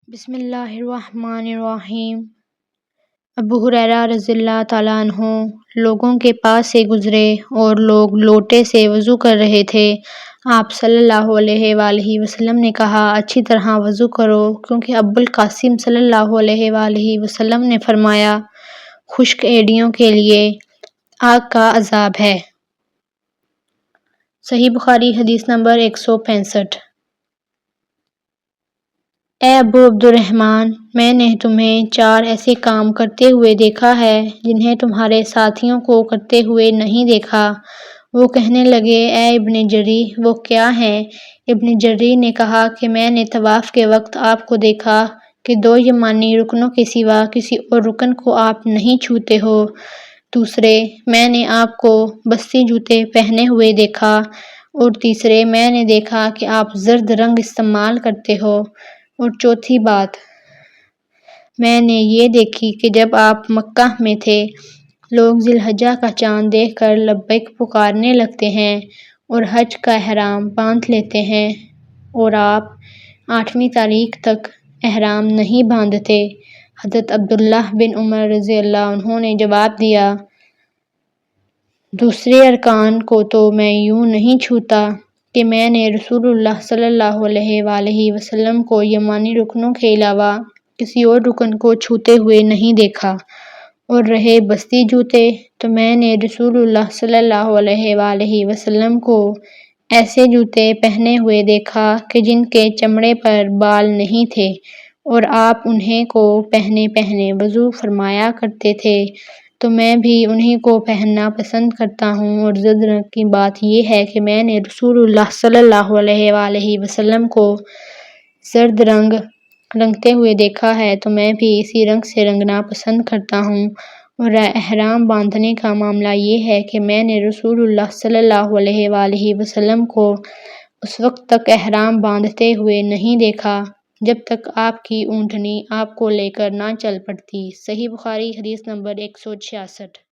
بسم اللہ الرحمن الرحیم۔ ابو ہریرہ رضی اللہ تعالیٰ عنہ لوگوں کے پاس سے گزرے اور لوگ لوٹے سے وضو کر رہے تھے۔ آپ صلی اللہ علیہ وآلہ وسلم نے کہا، اچھی طرح وضو کرو، کیونکہ ابو القاسم صلی اللہ علیہ وآلہ وسلم نے فرمایا، خشک ایڑیوں کے لیے آگ کا عذاب ہے۔ صحیح بخاری حدیث نمبر 165۔ اے ابو عبد الرحمن، میں نے تمہیں 4 ایسے کام کرتے ہوئے دیکھا ہے جنہیں تمہارے ساتھیوں کو کرتے ہوئے نہیں دیکھا۔ وہ کہنے لگے، اے ابن جری، وہ کیا ہیں؟ ابن جری نے کہا کہ میں نے طواف کے وقت آپ کو دیکھا کہ 2 یمانی رکنوں کے سوا کسی اور رکن کو آپ نہیں چھوتے ہو۔ دوسرے، میں نے آپ کو بستی جوتے پہنے ہوئے دیکھا، اور تیسرے، میں نے دیکھا کہ آپ زرد رنگ استعمال کرتے ہو، اور چوتھی بات میں نے یہ دیکھی کہ جب آپ مکہ میں تھے، لوگ ذی الحجہ کا چاند دیکھ کر لبیک پکارنے لگتے ہیں اور حج کا احرام باندھ لیتے ہیں، اور آپ 8ویں تاریخ تک احرام نہیں باندھتے۔ حضرت عبداللہ بن عمر رضی اللہ عنہ نے جواب دیا، دوسرے ارکان کو تو میں یوں نہیں چھوتا کہ میں نے رسول اللہ صلی اللہ علیہ وآلہ وسلم کو یمانی رکنوں کے علاوہ کسی اور رکن کو چھوتے ہوئے نہیں دیکھا، اور رہے بستی جوتے، تو میں نے رسول اللہ صلی اللہ علیہ وآلہ وسلم کو ایسے جوتے پہنے ہوئے دیکھا کہ جن کے چمڑے پر بال نہیں تھے، اور آپ انہیں کو پہنے وضو فرمایا کرتے تھے، تو میں بھی انہی کو پہننا پسند کرتا ہوں۔ اور زرد رنگ کی بات یہ ہے کہ میں نے رسول اللہ صلی اللہ علیہ وآلہ وسلم کو زرد رنگ رنگتے ہوئے دیکھا ہے، تو میں بھی اسی رنگ سے رنگنا پسند کرتا ہوں۔ اور احرام باندھنے کا معاملہ یہ ہے کہ میں نے رسول اللہ صلی اللہ علیہ وآلہ وسلم کو اس وقت تک احرام باندھتے ہوئے نہیں دیکھا جب تک آپ کی اونٹنی آپ کو لے کر نہ چل پڑتی۔ صحیح بخاری حدیث نمبر 166۔